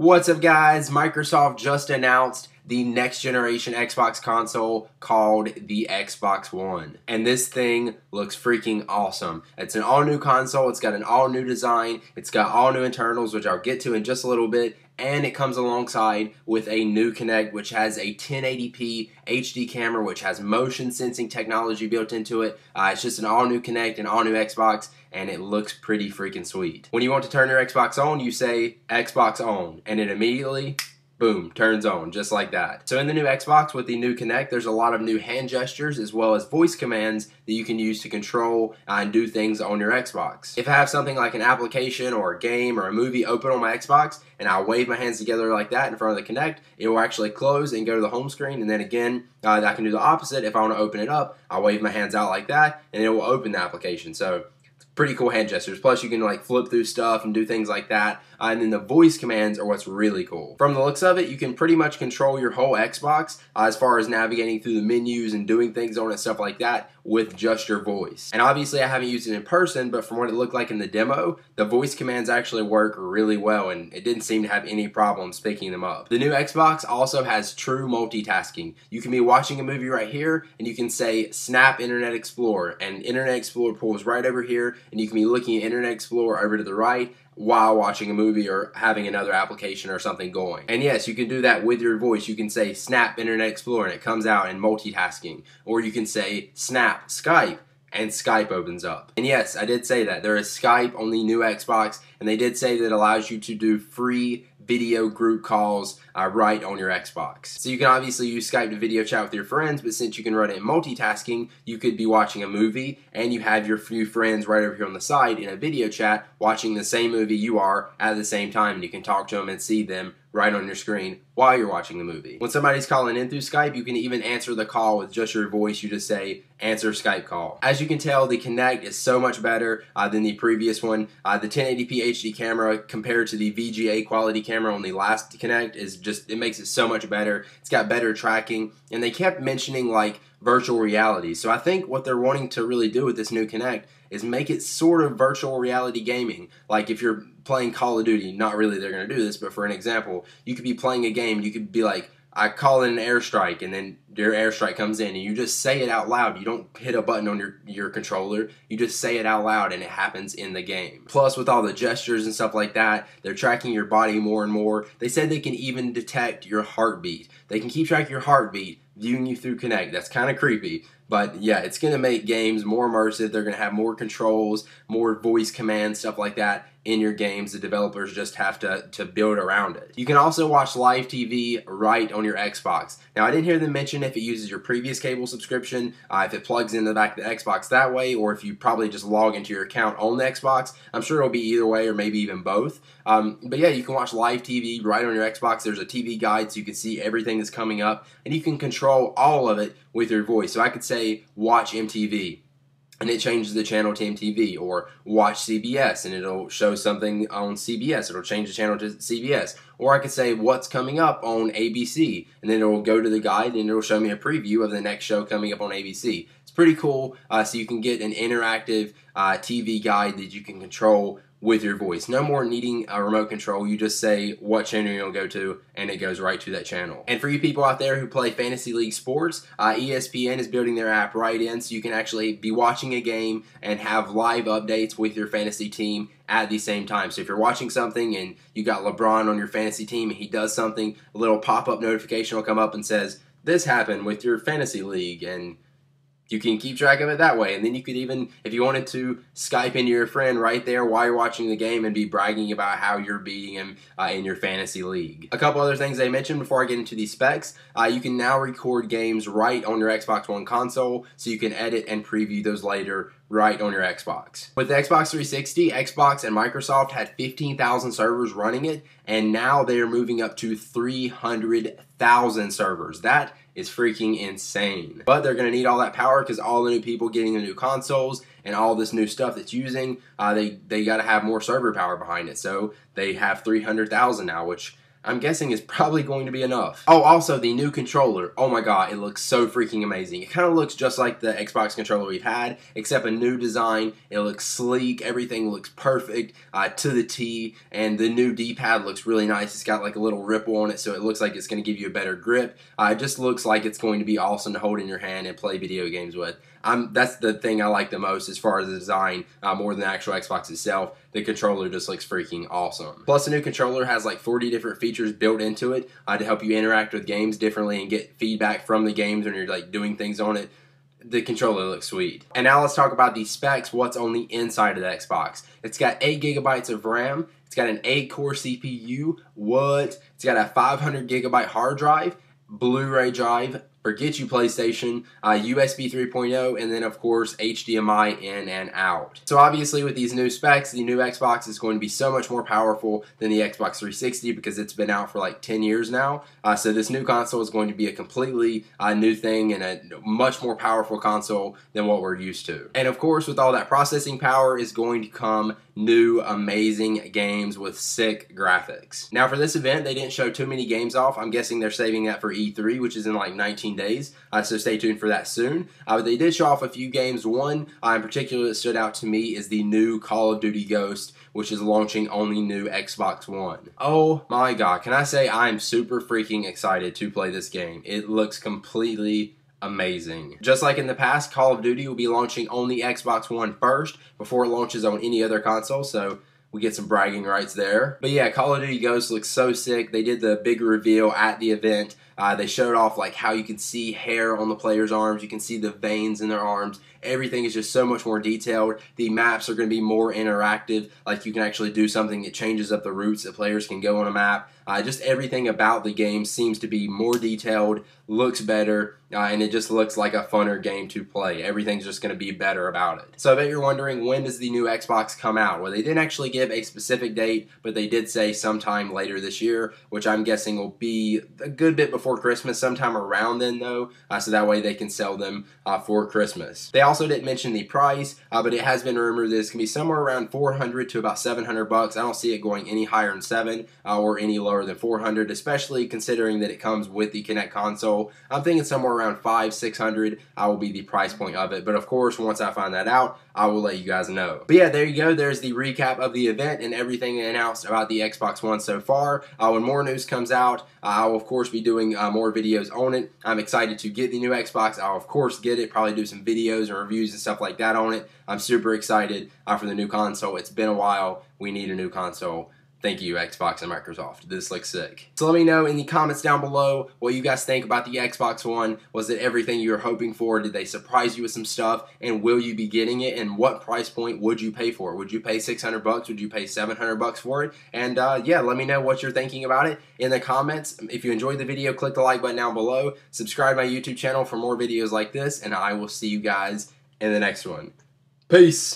What's up, guys? Microsoft just announced the next generation Xbox console called the Xbox One. And this thing looks freaking awesome. It's an all new console, it's got an all new design, it's got all new internals, which I'll get to in just a little bit, and it comes alongside with a new Kinect, which has a 1080p HD camera, which has motion sensing technology built into it. It's just an all new Kinect, an all new Xbox, and it looks pretty freaking sweet. When you want to turn your Xbox on, you say Xbox on, and it immediately, boom, turns on, just like that. So in the new Xbox with the new Kinect, there's a lot of new hand gestures as well as voice commands that you can use to control and do things on your Xbox. If I have something like an application or a game or a movie open on my Xbox and I wave my hands together like that in front of the Kinect, it will actually close and go to the home screen, and then again, I can do the opposite. If I want to open it up, I'll wave my hands out like that and it will open the application. So pretty cool hand gestures. Plus, you can like flip through stuff and do things like that. And then the voice commands are what's really cool. From the looks of it, you can pretty much control your whole Xbox as far as navigating through the menus and doing things on it, stuff like that, with just your voice. And obviously, I haven't used it in person, but from what it looked like in the demo, the voice commands actually work really well, and it didn't seem to have any problems picking them up. The new Xbox also has true multitasking. You can be watching a movie right here, and you can say, snap Internet Explorer, and Internet Explorer pulls right over here, and you can be looking at Internet Explorer over to the right while watching a movie or having another application or something going. And yes, you can do that with your voice. You can say snap Internet Explorer and it comes out in multitasking. Or you can say snap Skype and Skype opens up. And yes, I did say that. There is Skype on the new Xbox, and they did say that it allows you to do free video group calls right on your Xbox. So you can obviously use Skype to video chat with your friends, but since you can run it in multitasking, you could be watching a movie and you have your few friends right over here on the side in a video chat watching the same movie you are at the same time, and you can talk to them and see them right on your screen while you're watching the movie. When somebody's calling in through Skype, you can even answer the call with just your voice. You just say, answer Skype call. As you can tell, the Kinect is so much better than the previous one. The 1080p HD camera compared to the VGA quality camera on the last Kinect is just, it makes it so much better. It's got better tracking, and they kept mentioning like virtual reality. So I think what they're wanting to really do with this new Kinect is make it sort of virtual reality gaming. Like if you're playing Call of Duty, not really they're going to do this, but for an example, you could be playing a game, you could be like, I call in an airstrike, and then your airstrike comes in, and you just say it out loud. You don't hit a button on your controller. You just say it out loud, and it happens in the game. Plus, with all the gestures and stuff like that, they're tracking your body more and more. They said they can even detect your heartbeat. They can keep track of your heartbeat, viewing you through Kinect. That's kind of creepy. But yeah, it's going to make games more immersive. They're going to have more controls, more voice commands, stuff like that in your games. The developers just have to build around it. You can also watch live TV right on your Xbox. Now, I didn't hear them mention if it uses your previous cable subscription, if it plugs into the back of the Xbox that way, or if you probably just log into your account on the Xbox. I'm sure it'll be either way, or maybe even both. But yeah, you can watch live TV right on your Xbox. There's a TV guide so you can see everything that's coming up, and you can control all of it with your voice. So I could say, watch MTV, and it changes the channel to MTV, or watch CBS, and it'll show something on CBS. It'll change the channel to CBS. Or I could say, what's coming up on ABC, and then it will go to the guide, and it'll show me a preview of the next show coming up on ABC. It's pretty cool, so you can get an interactive TV guide that you can control with your voice. No more needing a remote control. You just say what channel you'll go to, and it goes right to that channel. And for you people out there who play Fantasy League sports, ESPN is building their app right in, so you can actually be watching a game and have live updates with your fantasy team at the same time. So if you're watching something and you got LeBron on your fantasy team and he does something, a little pop-up notification will come up and says, this happened with your fantasy league, and you can keep track of it that way. And then you could even, if you wanted to, Skype into your friend right there while you're watching the game and be bragging about how you're beating him in your fantasy league. A couple other things they mentioned before I get into these specs. You can now record games right on your Xbox One console, so you can edit and preview those later right on your Xbox. With the Xbox 360, Xbox and Microsoft had 15,000 servers running it, and now they are moving up to 300,000 servers. That is freaking insane. But they're going to need all that power because all the new people getting the new consoles and all this new stuff that's using, they got to have more server power behind it. So they have 300,000 now, which I'm guessing is probably going to be enough. Oh, also the new controller. Oh my god, it looks so freaking amazing. It kind of looks just like the Xbox controller we've had, except a new design. It looks sleek. Everything looks perfect to the T, and the new D-pad looks really nice. It's got like a little ripple on it, so it looks like it's going to give you a better grip. It just looks like it's going to be awesome to hold in your hand and play video games with. That's the thing I like the most as far as the design, more than the actual Xbox itself. The controller just looks freaking awesome. Plus, the new controller has like 40 different features built into it to help you interact with games differently and get feedback from the games when you're like doing things on it. The controller looks sweet. And now let's talk about the specs, what's on the inside of the Xbox. It's got 8 gigabytes of RAM. It's got an 8-core CPU. What? It's got a 500 gigabyte hard drive, Blu-ray drive, forget you PlayStation, USB 3.0, and then of course HDMI in and out. So obviously with these new specs, the new Xbox is going to be so much more powerful than the Xbox 360 because it's been out for like 10 years now. So this new console is going to be a completely new thing and a much more powerful console than what we're used to. And of course with all that processing power is going to come new amazing games with sick graphics. Now for this event, they didn't show too many games off. I'm guessing they're saving that for E3, which is in like 19 days, so stay tuned for that soon. But they did show off a few games. One in particular that stood out to me is the new Call of Duty Ghost, which is launching on the new Xbox One. Oh my god, can I say I'm super freaking excited to play this game. It looks completely amazing. Just like in the past, Call of Duty will be launching on the Xbox One first before it launches on any other console, so we get some bragging rights there. But yeah, Call of Duty Ghost looks so sick. They did the big reveal at the event. They showed off like how you can see hair on the players' arms. You can see the veins in their arms. Everything is just so much more detailed. The maps are going to be more interactive. Like you can actually do something that changes up the routes that players can go on a map. Just everything about the game seems to be more detailed, looks better, and it just looks like a funner game to play. Everything's just going to be better about it. So I bet you're wondering, when does the new Xbox come out? Well, they didn't actually give a specific date, but they did say sometime later this year, which I'm guessing will be a good bit before Christmas, sometime around then though, so that way they can sell them for Christmas. They also didn't mention the price, but it has been rumored that it's going to be somewhere around $400 to about $700. I don't see it going any higher than $700 or any lower than $400, especially considering that it comes with the Kinect console. I'm thinking somewhere around $500-$600 will be the price point of it, but of course once I find that out, I will let you guys know. But yeah, there you go. There's the recap of the event and everything announced about the Xbox One so far. When more news comes out, I will of course be doing more videos on it. I'm excited to get the new Xbox. I'll of course get it, probably do some videos and reviews and stuff like that on it. I'm super excited for the new console. It's been a while. We need a new console. Thank you, Xbox and Microsoft. This looks sick. So let me know in the comments down below what you guys think about the Xbox One. Was it everything you were hoping for? Did they surprise you with some stuff? And will you be getting it? And what price point would you pay for it? Would you pay $600? Would you pay $700 for it? And yeah, let me know what you're thinking about it in the comments. If you enjoyed the video, click the like button down below. Subscribe to my YouTube channel for more videos like this. And I will see you guys in the next one. Peace.